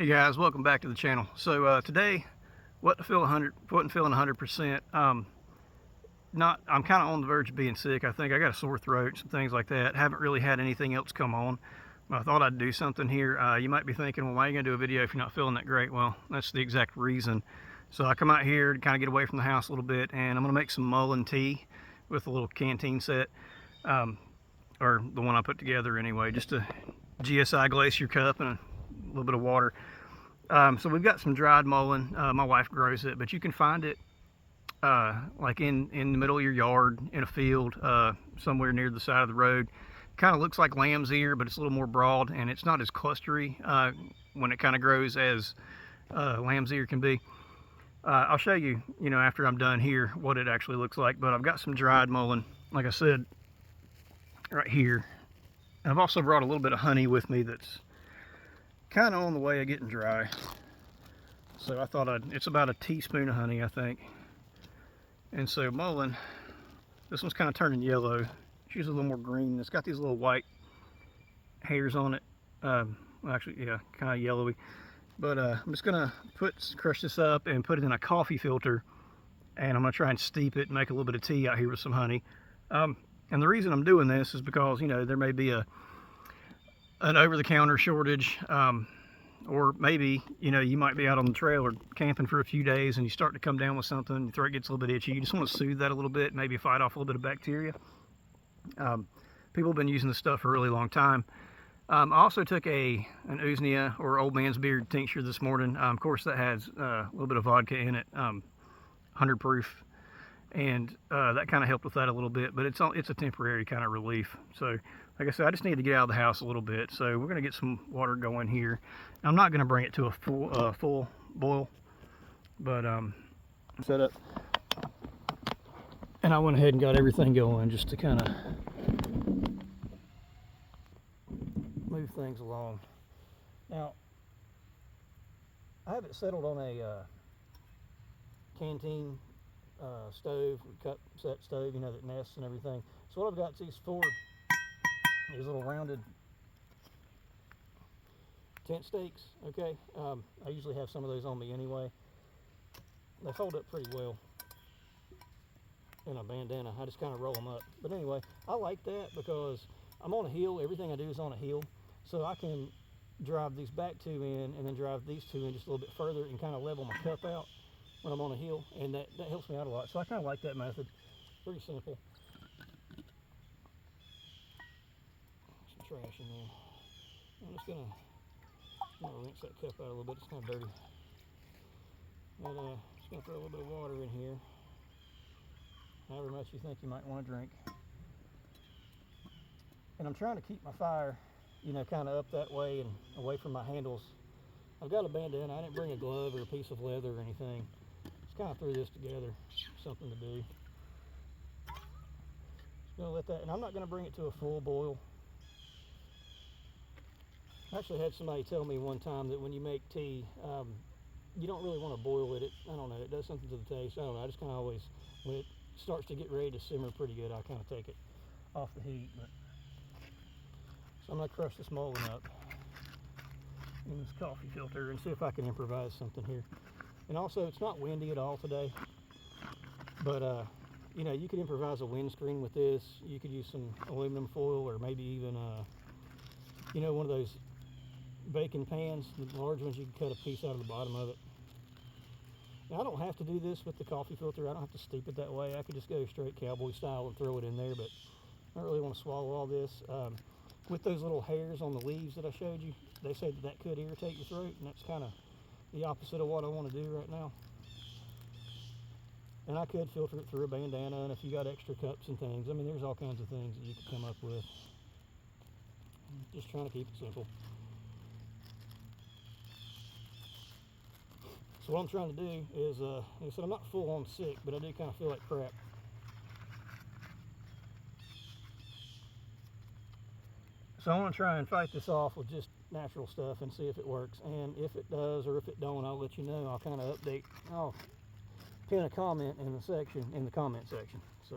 Hey guys, welcome back to the channel. So today, wasn't feeling 100%. Not, I'm kind of on the verge of being sick. I think I got a sore throat, some things like that. Haven't really had anything else come on. I thought I'd do something here. You might be thinking, well, why are you gonna do a video if you're not feeling that great? Well, that's the exact reason. So I come out here to kind of get away from the house a little bit, and I'm gonna make some Mullein tea with a little canteen set, or the one I put together anyway. Just a GSI glacier cup and a little bit of water. So we've got some dried mullein. My wife grows it, but you can find it like in the middle of your yard, in a field, somewhere near the side of the road. Kind of looks like lamb's ear, but it's a little more broad, and it's not as clustery when it kind of grows as lamb's ear can be. I'll show you, after I'm done here, what it actually looks like. But I've got some dried mullein, like I said, right here. And I've also brought a little bit of honey with me that's kind of on the way of getting dry. So I thought it's about a teaspoon of honey, I think. And so mullein, this one's kind of turning yellow. She's a little more green. It's got these little white hairs on it. Actually, yeah, kind of yellowy. But I'm just gonna crush this up and put it in a coffee filter, and I'm gonna try and steep it and make a little bit of tea out here with some honey. And the reason I'm doing this is because, there may be an over-the-counter shortage, or maybe you might be out on the trail or camping for a few days and you start to come down with something, your throat gets a little bit itchy. You just want to soothe that a little bit, maybe fight off a little bit of bacteria. People have been using this stuff for a really long time. I also took an usnea, or old man's beard tincture, this morning. Of course, that has a little bit of vodka in it, 100 proof, and that kind of helped with that a little bit, but it's a temporary kind of relief. So like I said, I just need to get out of the house a little bit, so we're going to get some water going here. I'm not going to bring it to a full boil, but set up, and I went ahead and got everything going just to kind of move things along. Now, I have it settled on a canteen stove, cup set stove, that nests and everything. So what I've got is these little rounded tent stakes. Okay, I usually have some of those on me anyway. They hold up pretty well in a bandana. I just kind of roll them up. But anyway, I like that because I'm on a hill. Everything I do is on a hill, so I can drive these back two in and then drive these two in just a little bit further and kind of level my cup out when I'm on a hill, and that helps me out a lot. So I kind of like that method. Pretty simple. Some trash in there. I'm just gonna rinse that cup out a little bit. It's kind of dirty. And just gonna throw a little bit of water in here, however much you think you might want to drink. And I'm trying to keep my fire, kind of up that way and away from my handles. I've got a bandana. I didn't bring a glove or a piece of leather or anything. Just kind of threw this together, something to do. Just gonna let that, and I'm not gonna bring it to a full boil. I actually had somebody tell me one time that when you make tea, you don't really want to boil it. I don't know, it does something to the taste. I don't know, I just kind of always, when it starts to get ready to simmer pretty good, I kind of take it off the heat. So I'm going to crush this mullein up in this coffee filter and see if I can improvise something here. And also, it's not windy at all today, but you could improvise a windscreen with this. You could use some aluminum foil, or maybe even one of those baking pans, the large ones. You can cut a piece out of the bottom of it. Now, I don't have to do this with the coffee filter. I don't have to steep it that way. I could just go straight cowboy style and throw it in there, but I don't really want to swallow all this. With those little hairs on the leaves that I showed you, they say that could irritate your throat, and that's kind of the opposite of what I want to do right now. And I could filter it through a bandana, and if you got extra cups and things, I mean, there's all kinds of things that you could come up with. Just trying to keep it simple. So what I'm trying to do is, like I said, I'm not full on sick, but I do kind of feel like crap. So I want to try and fight this off with just natural stuff and see if it works. And if it does, or if it don't, I'll let you know. I'll kind of update. I'll pin a comment in the comment section. So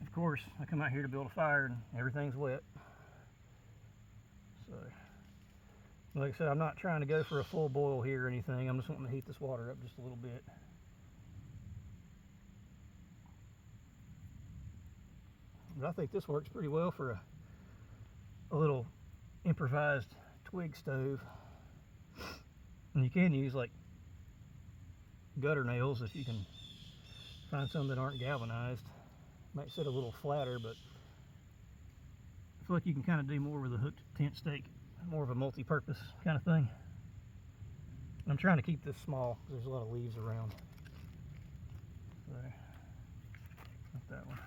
of course, I come out here to build a fire and everything's wet. So, like I said, I'm not trying to go for a full boil here or anything. I'm just wanting to heat this water up just a little bit. But I think this works pretty well for a little improvised twig stove. And you can use like gutter nails if you can find some that aren't galvanized. Might sit a little flatter, but I feel like you can kind of do more with a hooked tent stake. More of a multi-purpose kind of thing. And I'm trying to keep this small because there's a lot of leaves around. There, not that one.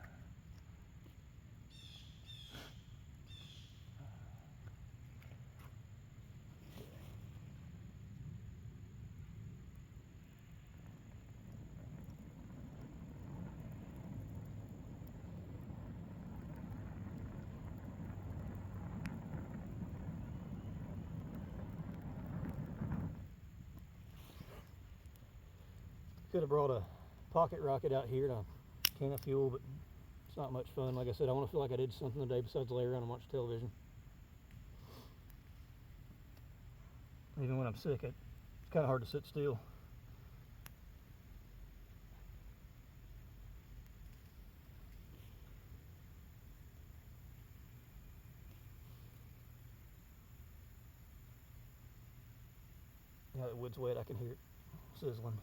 Could have brought a pocket rocket out here and a can of fuel, but it's not much fun. Like I said, I want to feel like I did something today besides lay around and watch television. Even when I'm sick, it's kind of hard to sit still. Now that wood's wet, I can hear it sizzling.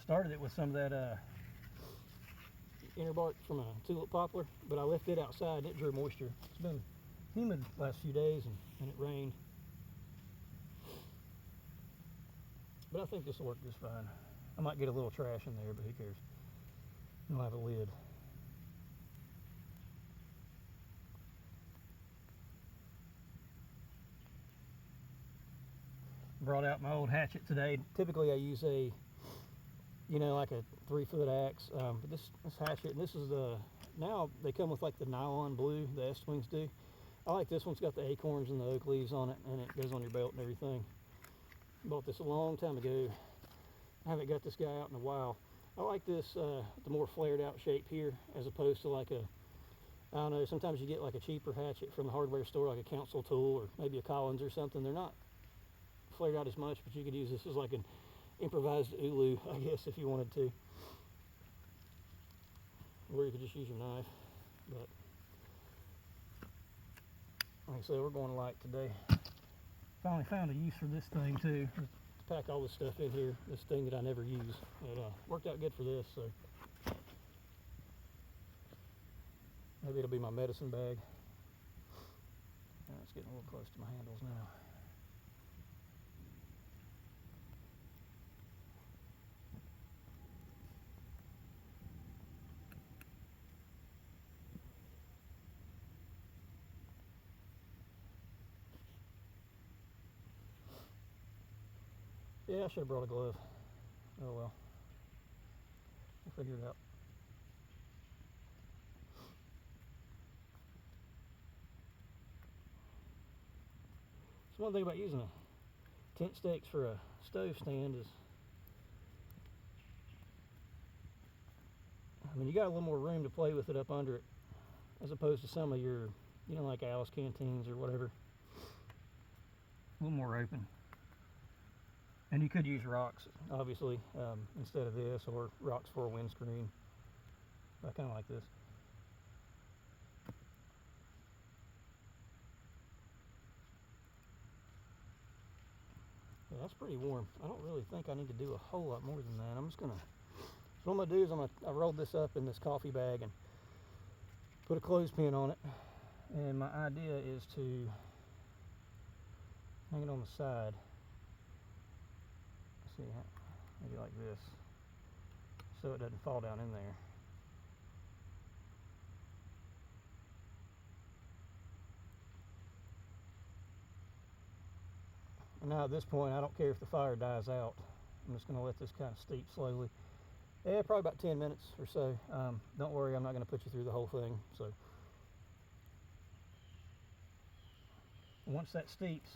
Started it with some of that inner bark from a tulip poplar, but I left it outside and it drew moisture. It's been humid the last few days and it rained. But I think this will work just fine. I might get a little trash in there, but who cares? I'll have a lid. Brought out my old hatchet today. Typically I use a, like a 3-foot axe, but this hatchet, and this is now they come with like the nylon blue, the S-Twings do. I like this one's got the acorns and the oak leaves on it, and it goes on your belt and everything. Bought this a long time ago. I haven't got this guy out in a while. I like this, the more flared out shape here, as opposed to like I don't know, sometimes you get like a cheaper hatchet from the hardware store, like a Council tool or maybe a Collins or something. They're not flared out as much, but you could use this as like an improvised ulu, I guess, if you wanted to. Or you could just use your knife. But like I said, we're going light today. Finally found a use for this thing too. To pack all this stuff in here, this thing that I never use. It worked out good for this, so maybe it'll be my medicine bag. It's getting a little close to my handles now. Yeah, I should have brought a glove. Oh well. We'll figure it out. So one thing about using a tent stakes for a stove stand is, I mean, you got a little more room to play with it up under it, as opposed to some of your, like Alice canteens or whatever. A little more open. And you could use rocks, obviously, instead of this, or rocks for a windscreen. I kind of like this. Yeah, that's pretty warm. I don't really think I need to do a whole lot more than that. I'm just gonna, so what I'm gonna do is I rolled this up in this coffee bag and put a clothespin on it. And my idea is to hang it on the side. See, maybe like this, so it doesn't fall down in there. And now at this point, I don't care if the fire dies out. I'm just going to let this kind of steep slowly. Yeah, probably about 10 minutes or so. Don't worry, I'm not going to put you through the whole thing. So once that steeps,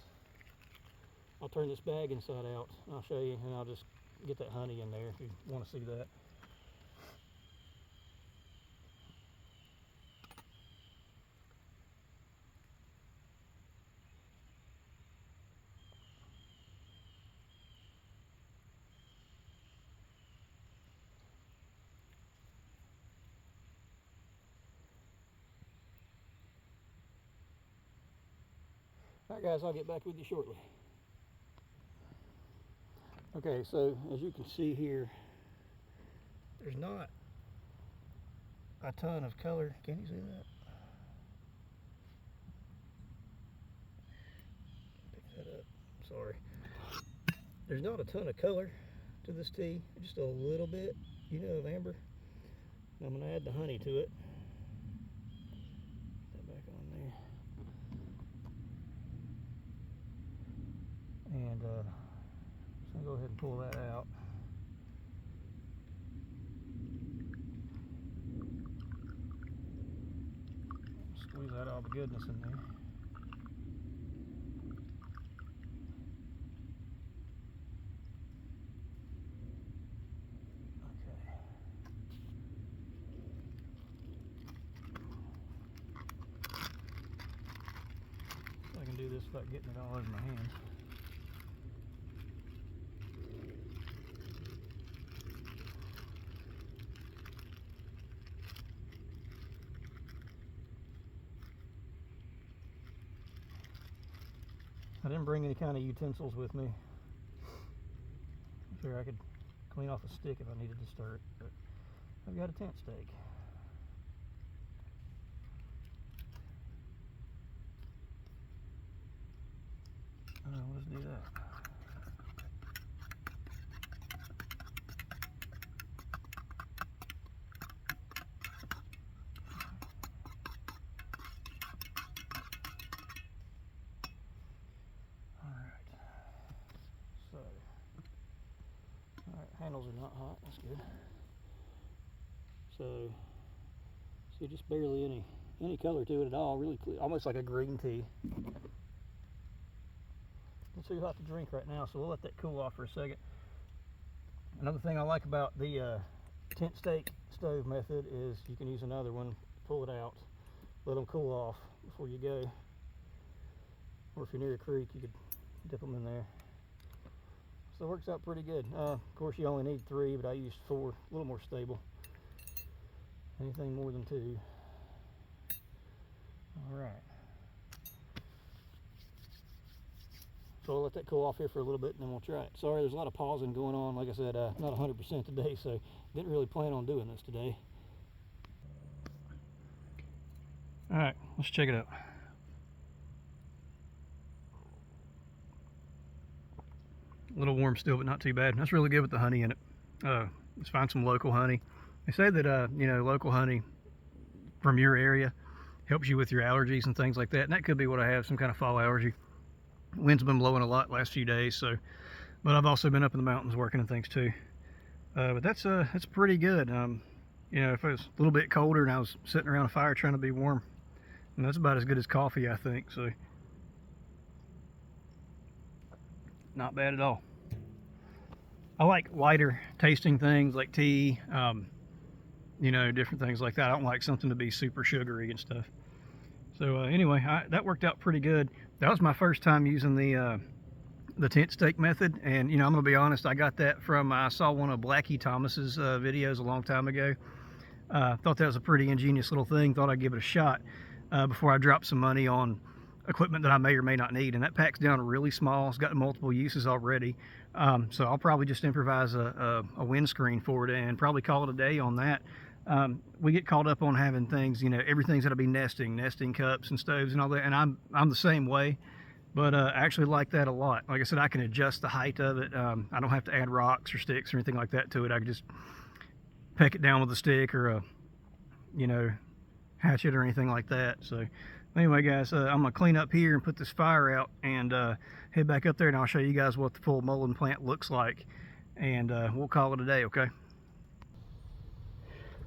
I'll turn this bag inside out. I'll show you, and I'll just get that honey in there if you want to see that. All right, guys, I'll get back with you shortly. Okay, so as you can see here, there's not a ton of color. Can you see that? Pick that up. Sorry. There's not a ton of color to this tea, just a little bit, you know, of amber. And I'm going to add the honey to it. Put that back on there. And so I'm going to go ahead and pull that out. Squeeze out all the goodness in there. Okay. So I can do this without getting it all over my hands. I didn't bring any kind of utensils with me. I figured I could clean off a stick if I needed to stir it, but I've got a tent stake. Let's do that. Alright, handles are not hot, that's good. So, see, just barely any color to it at all, really clear, almost like a green tea. It's too hot to drink right now, so we'll let that cool off for a second. Another thing I like about the tent stake stove method is you can use another one, pull it out, let them cool off before you go. Or if you're near a creek, you could dip them in there. So it works out pretty good. Of course, you only need 3, but I used 4, a little more stable. Anything more than 2. All right. So I'll let that cool off here for a little bit and then we'll try it. Sorry, there's a lot of pausing going on. Like I said, not 100% today, so didn't really plan on doing this today. All right, let's check it out. A little warm still, but not too bad. That's really good with the honey in it. Let's find some local honey. They say that, you know, local honey from your area helps you with your allergies and things like that. And that could be what I have, some kind of fall allergy. Wind's been blowing a lot last few days, so. But I've also been up in the mountains working and things too. But that's pretty good. You know, if it was a little bit colder and I was sitting around a fire trying to be warm, and that's about as good as coffee, I think. So. Not bad at all. I like lighter tasting things like tea, you know, different things like that. I don't like something to be super sugary and stuff. So anyway, that worked out pretty good. That was my first time using the tent stake method, and you know, I'm gonna be honest, I got that from, I saw one of Blackie Thomas's videos a long time ago. Thought that was a pretty ingenious little thing. Thought I'd give it a shot before I dropped some money on equipment that I may or may not need. And that packs down really small. It's got multiple uses already. So I'll probably just improvise a windscreen for it and probably call it a day on that. We get caught up on having things, you know, everything's got to be nesting cups and stoves and all that. And I'm the same way, but I actually like that a lot. Like I said, I can adjust the height of it. I don't have to add rocks or sticks or anything like that to it. I can just peck it down with a stick or a, you know, hatchet or anything like that. So anyway, guys, I'm gonna clean up here and put this fire out and head back up there, and I'll show you guys what the full mullein plant looks like, and we'll call it a day. Okay.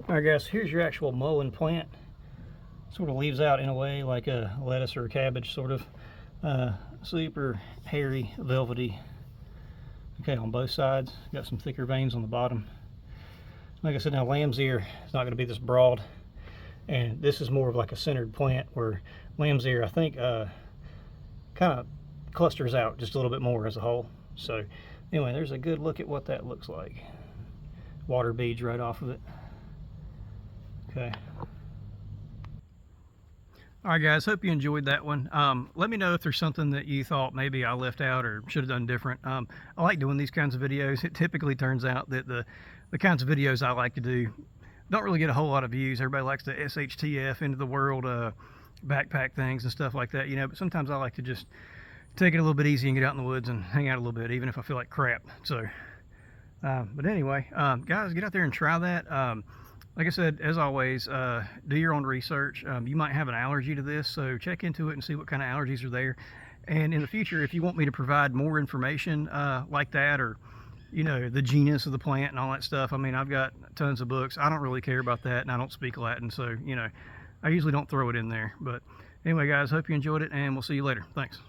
All right, guys, here's your actual mullein plant. Sort of leaves out in a way like a lettuce or a cabbage, sort of. Super hairy, velvety. Okay, on both sides. Got some thicker veins on the bottom. Like I said, now lamb's ear is not going to be this broad, and this is more of like a centered plant, where lamb's ear, I think, kind of clusters out just a little bit more as a whole. So anyway, there's a good look at what that looks like. Water beads right off of it. Okay. All right, guys, hope you enjoyed that one. Let me know if there's something that you thought maybe I left out or should have done different. I like doing these kinds of videos. It typically turns out that the kinds of videos I like to do don't really get a whole lot of views. Everybody likes to SHTF into the world, backpack things and stuff like that, you know, but sometimes I like to just take it a little bit easy and get out in the woods and hang out a little bit, even if I feel like crap. So, but anyway, guys, get out there and try that. Like I said, as always, do your own research. You might have an allergy to this, so check into it and see what kind of allergies are there. And in the future, if you want me to provide more information like that, or you know, the genus of the plant and all that stuff, I mean, I've got tons of books. I don't really care about that, and I don't speak Latin, so you know, I usually don't throw it in there. But anyway, guys, hope you enjoyed it, and we'll see you later. Thanks.